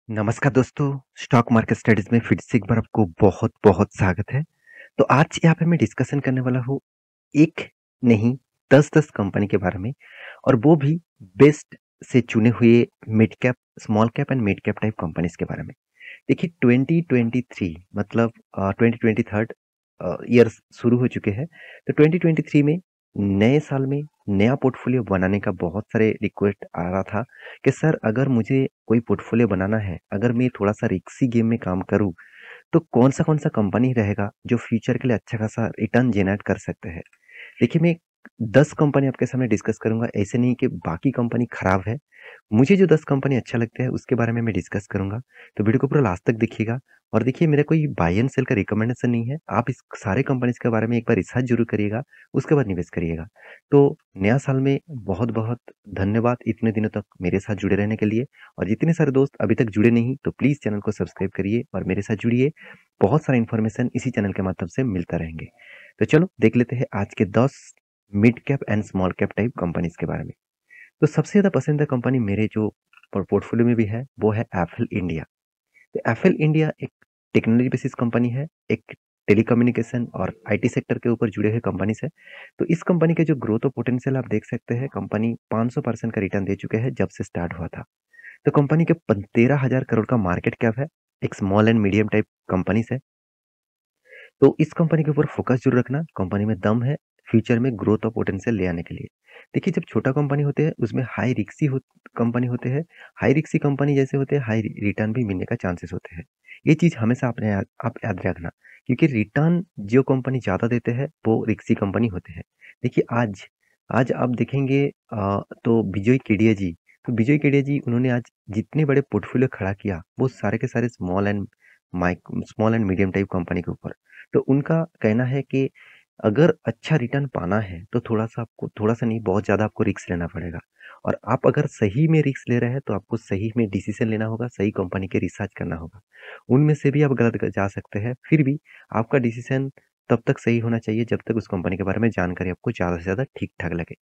नमस्कार दोस्तों, stock market studies में फिर से एक बार आपको बहुत-बहुत स्वागत है। तो आज यहाँ पे मैं डिस्कशन करने वाला हूँ, एक नहीं 10-10 कंपनी के बारे में और वो भी बेस्ट से चुने हुए mid cap, small cap and mid cap type companies के बारे में। देखिए 2023 मतलब 2023 ईयर शुरू हो चुके हैं। तो 2023 में नए साल में नया पोर्टफोलियो बनाने का बहुत सारे रिक्वेस्ट आ रहा था कि सर अगर मुझे कोई पोर्टफोलियो बनाना है, अगर मैं थोड़ा-सा रिस्की गेम में काम करूँ, तो कौन-सा कंपनी रहेगा जो फ्यूचर के लिए अच्छा खासा रिटर्न जनरेट कर सकते हैं। देखिए मैं 10 कंपनी आपके सामने डिस्कस करूँगा, ऐसे नहीं कि बाकी कंपनी खराब है। मुझे जो 10 कंपनी अच्छा लगता है उसके बारे में मैं डिस्कस करूँगा। तो वीडियो को पूरा लास्ट तक देखिएगा और देखिए मेरा कोई बाय एंड सेल का रिकमेंडेशन नहीं है। आप इस सारे कंपनीज़ के बारे में एक बार रिसर्च ज़रूर करिएगा, उसके बाद निवेश करिएगा। तो नया साल में बहुत-बहुत धन्यवाद इतने दिनों तक मेरे साथ जुड़े रहने के लिए और जितने सारे दोस्त अभी तक जुड़े नहीं तो प्लीज़ चैनल को सब्सक्राइब करिए और मेरे साथ जुड़िए। बहुत सारा इन्फॉर्मेशन इसी चैनल के माध्यम से मिलता रहेंगे। तो चलो देख लेते हैं आज के 10 mid cap and small cap type companies के बारे में। तो सबसे ज़्यादा पसंदीदा कंपनी मेरे जो पोर्टफोलियो में भी है वो है एप्पल इंडिया। तो एप्पल इंडिया एक टेक्नोलॉजी बेसिस कंपनी है, एक टेलीकम्युनिकेशन और आईटी सेक्टर के ऊपर जुड़े हुए कंपनीज है। तो इस कंपनी के जो ग्रोथ और पोटेंशियल आप देख सकते हैं, कंपनी 500% का रिटर्न दे चुके हैं जब से स्टार्ट हुआ था। तो कंपनी के 13,000 करोड़ का मार्केट कैप है, एक small and medium type companies है। तो इस कंपनी के ऊपर फोकस जरूर रखना, कंपनी में दम है फ्यूचर में ग्रोथ और पोटेंशियल ले आने के लिए। देखिए जब छोटा कंपनी होते हैं उसमें हाई रिक्सी कंपनी होते हैं, हाई रिक्सी कंपनी जैसे होते हैं हाई रिटर्न भी मिलने का चांसेस होते हैं। ये चीज हमेशा आप याद रखना, क्योंकि रिटर्न जो कंपनी ज्यादा देते हैं वो रिक्सी कंपनी होते हैं। देखिए आज आज आप देखेंगे तो विजय केडिया जी, तो विजय केडिया जी उन्होंने आज जितने बड़े पोर्टफोलियो खड़ा किया वो सारे के सारे small and medium type company के ऊपर। तो उनका कहना है कि अगर अच्छा रिटर्न पाना है तो थोड़ा-सा आपको, थोड़ा-सा नहीं बहुत ज़्यादा आपको रिस्क लेना पड़ेगा। और आप अगर सही में रिस्क ले रहे हैं तो आपको सही में डिसीज़न लेना होगा, सही कंपनी के रिसर्च करना होगा। उनमें से भी आप गलत जा सकते हैं, फिर भी आपका डिसीज़न तब तक सही होना चाहिए जब तक उस कंपनी के बारे में जानकारी आपको ज़्यादा से ज़्यादा ठीक-ठाक लगे।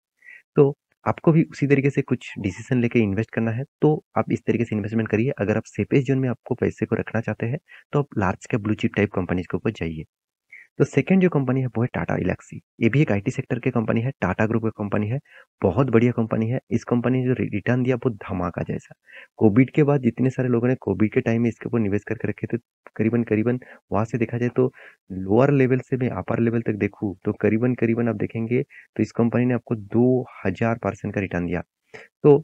तो आपको भी उसी तरीके से कुछ डिसीज़न लेके इन्वेस्ट करना है, तो आप इस तरीके से इन्वेस्टमेंट करिए। अगर आप सेफेस्ट ज़ोन में आपको पैसे को रखना चाहते हैं, तो आप large cap blue chip type companies के ऊपर जाइए। तो सेकंड जो कंपनी है वो है टाटा एल्क्सी। ये भी एक आईटी सेक्टर की कंपनी है, टाटा ग्रुप की कंपनी है। बहुत बढ़िया कंपनी है। इस कंपनी ने जो रिटर्न दिया वो धमाका जैसा। कोविड के बाद जितने सारे लोगों ने कोविड के टाइम में इसके ऊपर निवेश करके रखे थे, करीबन-करीबन वहाँ से देखा जाए तो लोअर लेवल से मैं अपर लेवल तक देखूँ तो करीबन-करीबन आप देखेंगे तो इस कंपनी ने आपको 2000% का रिटर्न दिया। तो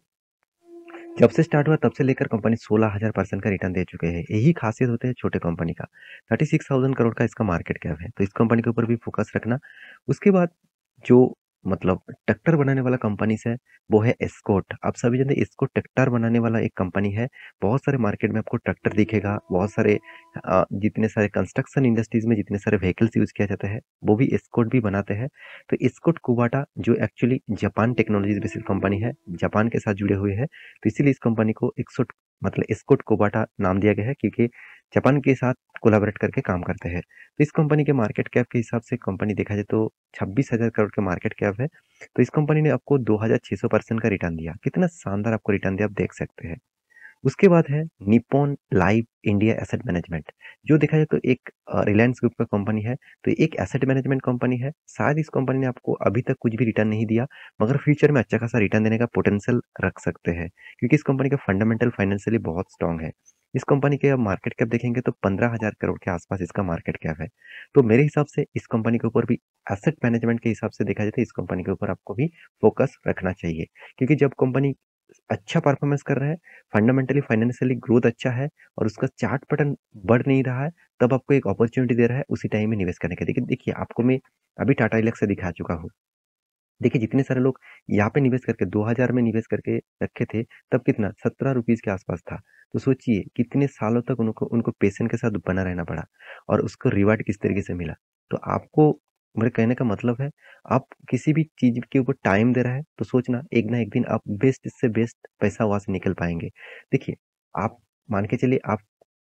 जब से स्टार्ट हुआ तब से लेकर कंपनी 16,000% का रिटर्न दे चुके हैं। यही खासियत होते है छोटे कंपनी का। 36,000 करोड़ का इसका मार्केट कैप है, तो इस कंपनी के ऊपर भी फोकस रखना। उसके बाद जो मतलब ट्रैक्टर बनाने वाला कंपनीज़ है, वो है एस्कॉर्ट। आप सभी जानते हैं एस्कॉर्ट ट्रैक्टर बनाने वाला एक कंपनी है। बहुत सारे मार्केट में आपको ट्रैक्टर दिखेगा, बहुत सारे जितने सारे कंस्ट्रक्शन इंडस्ट्रीज़ में जितने सारे व्हीकल्स यूज़ किया जाता है, वो भी एस्कॉर्ट भी बनाते हैं। तो एस्कॉर्ट कुबाटा जो actually Japan technologies based company है, जापान के साथ जुड़े हुए हैं। तो इसीलिए इस कंपनी को एक्सोट मतलब एस्कॉर्ट कोबाटा नाम दिया गया है, क्योंकि जापान के साथ कोलैबोरेट करके काम करते हैं। तो इस कंपनी के मार्केट कैप के हिसाब से कंपनी देखा जाए तो 26,000 करोड़ का मार्केट कैप है। तो इस कंपनी ने आपको 2600% का रिटर्न दिया। कितना शानदार आपको रिटर्न दिया आप देख सकते हैं। उसके बाद है Nippon life India asset management. जो देखा जाए तो एक रिलायंस ग्रुप का कंपनी है। तो एक एसेट मैनेजमेंट कंपनी है। शायद इस कंपनी ने आपको अभी तक कुछ भी रिटर्न नहीं दिया, मगर फ्यूचर में अच्छा खासा रिटर्न देने का पोटेंशियल रख सकते हैं, क्योंकि इस कंपनी का फंडामेंटल फाइनेंशियली बहुत स्ट्रांग है। इस कंपनी के आप मार्केट कैप देखेंगे तो 15,000 करोड़ के आसपास इसका मार्केट कैप है। तो मेरे हिसाब से इस कंपनी के ऊपर भी एसेट मैनेजमेंट के हिसाब से देखा जाए तो इस कंपनी के ऊपर आपको भी फोकस रखना चाहिए, क्योंकि जब कंपनी अच्छा परफॉर्मेंस कर रहा है, फंडामेंटली फाइनेंशियली ग्रोथ अच्छा है और उसका चार्ट पैटर्न बढ़ नहीं रहा है, तब आपको एक अपॉर्चुनिटी दे रहा है उसी टाइम में निवेश करने का। देखिए देखिए आपको मैं अभी टाटा एलेक्स से दिखा चुका हूँ। देखिए जितने सारे लोग यहाँ पे निवेश करके 2000 में निवेश करके रखे थे, तब कितना ₹17 के आसपास था। तो सोचिए कितने सालों तक उनको उनको पेशेंस के साथ बना रहना पड़ा और उसको रिवार्ड किस तरीके से मिला। तो आपको, मेरे कहने का मतलब है, आप किसी भी चीज़ के ऊपर टाइम दे रहा है तो सोचना एक ना एक दिन आप बेस्ट से बेस्ट पैसा वहाँ से निकल पाएँगे। देखिए, आप मान के चलिए आप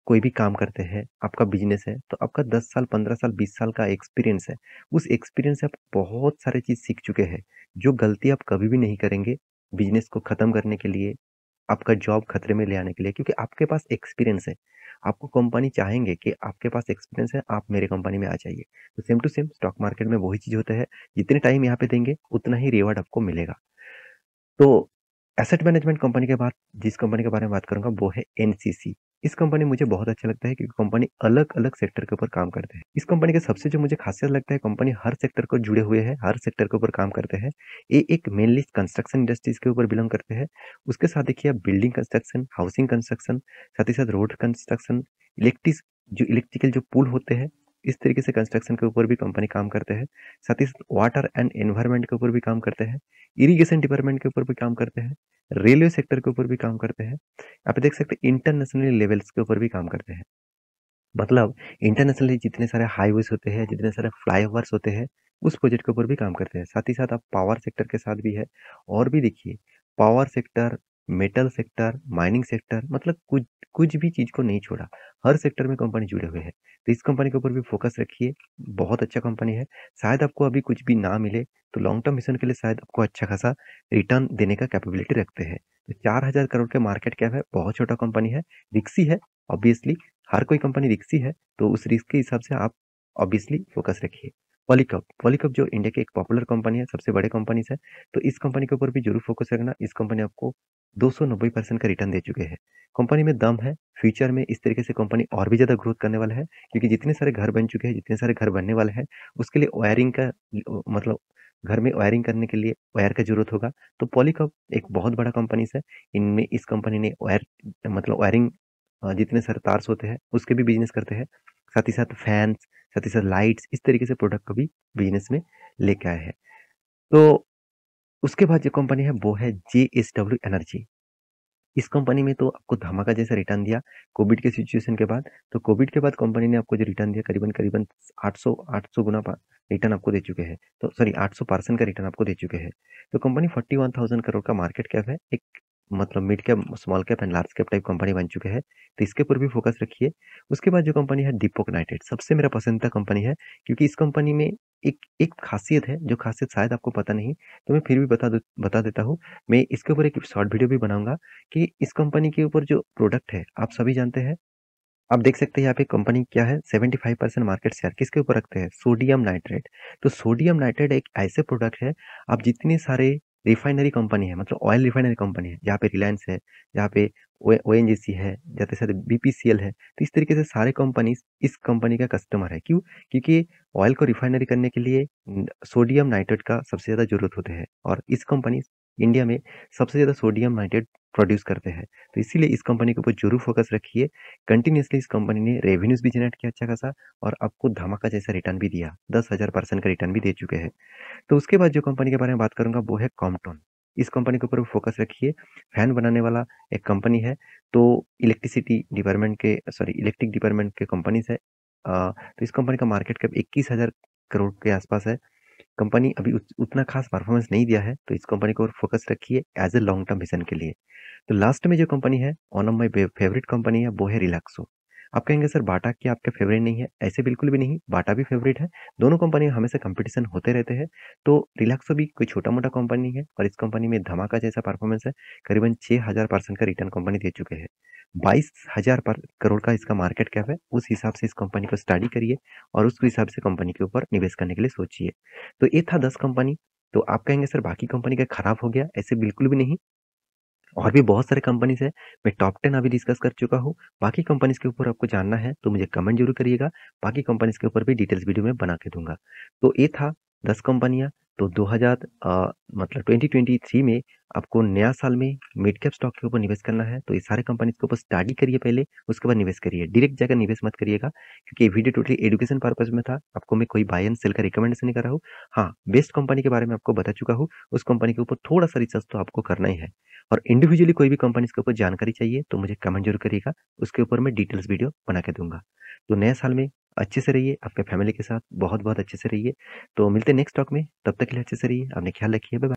कोई भी काम करते हैं, आपका बिज़नेस है, तो आपका 10 साल, 15 साल, 20 साल का एक्सपीरियंस है। उस एक्सपीरियंस से आप बहुत सारी चीज़ सीख चुके हैं, जो गलती आप कभी भी नहीं करेंगे बिज़नेस को ख़त्म करने के लिए, आपका जॉब खतरे में ले आने के लिए, क्योंकि आपके पास एक्सपीरियंस है। आपको कंपनी चाहेंगे कि आपके पास एक्सपीरियंस है, आप मेरे कंपनी में आ जाइए। तो same to same stock market में वही चीज़ होता है, जितने टाइम यहाँ पे देंगे उतना ही रिवॉर्ड आपको मिलेगा। तो एसेट मैनेजमेंट कंपनी के बाद जिस कंपनी के बारे में बात करूँगा वो है एनसीसी। इस कंपनी मुझे बहुत अच्छा लगता है क्योंकि कंपनी अलग-अलग सेक्टर के ऊपर काम करते हैं। इस कंपनी के सबसे जो मुझे खासियत लगता है, कंपनी हर सेक्टर को जुड़े हुए हैं, हर सेक्टर के ऊपर काम करते हैं। ये एक मेनली कंस्ट्रक्शन इंडस्ट्रीज के ऊपर बिलोंग करते हैं। उसके साथ देखिए आप बिल्डिंग कंस्ट्रक्शन, हाउसिंग कंस्ट्रक्शन, साथ ही साथ रोड कंस्ट्रक्शन, इलेक्ट्रिकल जो पुल होते हैं, इस तरीके से कंस्ट्रक्शन के ऊपर भी कंपनी काम करते हैं। साथ ही साथ वाटर एंड एनवायरनमेंट के ऊपर भी काम करते हैं। इरिगेशन डिपार्टमेंट के ऊपर भी काम करते हैं, रेलवे सेक्टर के ऊपर भी काम करते हैं। यहाँ पे देख सकते हैं इंटरनेशनल लेवल्स के ऊपर भी काम करते हैं। मतलब इंटरनेशनली जितने सारे हाईवेज होते हैं, जितने सारे फ्लाईओवर्स होते हैं, उस प्रोजेक्ट के ऊपर भी काम करते हैं। साथ ही साथ आप पावर सेक्टर के साथ भी है। और भी देखिए, power sector, metal sector, mining sector, मतलब कुछ कुछ भी चीज़ को नहीं छोड़ा। हर सेक्टर में कंपनी जुड़े हुए हैं। तो इस कंपनी के ऊपर भी फोकस रखिए, बहुत अच्छा कंपनी है। शायद आपको अभी कुछ भी ना मिले, तो लॉन्ग टर्म मिशन के लिए शायद आपको अच्छा खासा रिटर्न देने का कैपेबिलिटी रखते हैं। तो 4000 करोड़ के मार्केट कैप है, बहुत छोटा कंपनी है, रिस्की है ऑब्वियसली। हर कोई कंपनी रिस्की है, तो उस रिस्क के हिसाब से आप ऑब्वियसली फोकस रखिए। पॉलीकब, पॉलीकब जो इंडिया की एक पॉपुलर कंपनी है, सबसे बड़े कंपनी है, तो इस कंपनी के ऊपर भी जरूर फोकस रखना। इस कंपनी आपको 290% का रिटर्न दे चुके हैं। कंपनी में दम है, फ्यूचर में इस तरीके से कंपनी और भी ज्यादा ग्रोथ करने वाला है, क्योंकि जितने सारे घर बन चुके हैं, जितने सारे घर बनने वाले हैं, उसके लिए वायरिंग का मतलब घर में वायरिंग करने के लिए वायर का जरूरत होगा। तो पॉलीकब एक बहुत बड़ा कंपनी है। इनमें इस कंपनी ने वायर मतलब वायरिंग जितने सारे तार्स होते हैं उसके भी बिजनेस करते हैं। साथ ही साथ फैंस, साथ ही साथ लाइट्स, इस तरीके से प्रोडक्ट को भी बिजनेस में लेके आए हैं। तो उसके बाद जो कंपनी है वो है जेएसडब्ल्यू एनर्जी। इस कंपनी में तो आपको धमाका जैसा रिटर्न दिया कोविड के सिचुएशन के बाद। तो कोविड के बाद कंपनी ने आपको जो रिटर्न दिया करीबन करीबन 800 गुना रिटर्न आपको दे चुके हैं। तो सॉरी 800% का रिटर्न आपको दे चुके हैं। तो कंपनी 41,000 करोड़ का मार्केट कैप है। एक मतलब mid cap, small cap and large cap type company बन चुके हैं। तो इसके ऊपर भी फोकस रखिए। उसके बाद जो कंपनी है दीपक नाइट्रेट, सबसे मेरा पसंदीदा कंपनी है, क्योंकि इस कंपनी में एक एक खासियत है, जो खासियत शायद आपको पता नहीं, तो मैं फिर भी बता देता हूँ। मैं इसके ऊपर एक शॉर्ट वीडियो भी बनाऊंगा कि इस कंपनी के ऊपर जो प्रोडक्ट है आप सभी जानते हैं। आप देख सकते हैं यहाँ पे कंपनी क्या है, 75% मार्केट शेयर किसके ऊपर रखते हैं, सोडियम नाइट्रेट। तो सोडियम नाइट्रेट एक ऐसे प्रोडक्ट है, आप जितने सारे रिफाइनरी कंपनी है, मतलब ऑयल रिफाइनरी कंपनी है, जहाँ पे रिलायंस है, जहाँ पे ओएनजीसी है, जैसे साथ बीपीसीएल है, तो इस तरीके से सारे कंपनी इस कंपनी का कस्टमर है। क्यों? क्योंकि ऑयल को रिफाइनरी करने के लिए सोडियम नाइट्रेट का सबसे ज्यादा जरूरत होते हैं, और इस कंपनी इंडिया में सबसे ज्यादा सोडियम नाइट्रेट प्रोड्यूस करते हैं। तो इसीलिए इस कंपनी के ऊपर जरूर फोकस रखिए। कंटिन्यूअसली इस कंपनी ने रेवेन्यूज भी जनरेट किया अच्छा खासा, और आपको धमाका जैसा रिटर्न भी दिया, 10,000% का रिटर्न भी दे चुके हैं। तो उसके बाद जो कंपनी के बारे में बात करूंगा वो है कॉम्पटन। इस कंपनी के ऊपर फोकस रखिए। फैन बनाने वाला एक कंपनी है। तो इलेक्ट्रिक डिपार्टमेंट के कंपनी है। तो इस कंपनी का मार्केट कैप 21,000 करोड़ के आसपास है। कंपनी अभी उतना खास परफॉर्मेंस नहीं दिया है, तो इस कंपनी को फोकस रखिए as a long term vision के लिए। तो लास्ट में जो कंपनी है, one of my favourite company है, वो है रिलैक्सो। आप कहेंगे सर बाटा क्या आपके फेवरेट नहीं है? ऐसे बिल्कुल भी नहीं, बाटा भी फेवरेट है। दोनों कंपनी हमेशा कंपटीशन होते रहते हैं। तो रिलैक्सो भी कोई छोटा मोटा कंपनी है, और इस कंपनी में धमाका जैसा परफॉर्मेंस है। करीबन 6000% का रिटर्न कंपनी दे चुके हैं। 22,000 करोड़ का इसका मार्केट कैप है। उस हिसाब से इस कंपनी को स्टडी करिए, और उस हिसाब से कंपनी के ऊपर निवेश करने के लिए सोचिए। तो ये था 10 कंपनी। तो आप कहेंगे सर बाकी कंपनी का खराब हो गया? ऐसे बिल्कुल भी नहीं। और भी बहुत सारे कंपनीज है। मैं टॉप 10 अभी डिस्कस कर चुका हूँ। बाकी कंपनीज के ऊपर आपको जानना है तो मुझे कमेंट जरूर करिएगा। बाकी कंपनीज के ऊपर भी डिटेल्स वीडियो में बना के दूंगा। तो ये था 10 कंपनियां। तो 2023 में आपको नया साल में मिड कैप स्टॉक के ऊपर निवेश करना है, तो ये सारे कंपनीज के ऊपर स्टडी करिए पहले, उसके बाद निवेश करिए। डायरेक्ट जाकर निवेश मत करिएगा, क्योंकि ये वीडियो टोटली एजुकेशन पर्पज में था। आपको मैं कोई बाय एंड सेल का रिकमेंडेशन नहीं कर रहा हूँ। हाँ, बेस्ट कंपनी के बारे में आपको बता चुका हूँ। उस कंपनी के ऊपर थोड़ा सा रिसर्च तो आपको करना ही है। और इंडिविजुअली कोई भी कंपनी के ऊपर जानकारी चाहिए तो मुझे कमेंट जरूर करिएगा, उसके ऊपर मैं डिटेल्स वीडियो बना के दूंगा। तो नए साल में अच्छे से रहिए, अपने फैमिली के साथ बहुत बहुत अच्छे से रहिए। तो मिलते हैं नेक्स्ट टॉक में, तब तक के लिए अच्छे से रहिए, अपने ख्याल रखिए। Bye bye.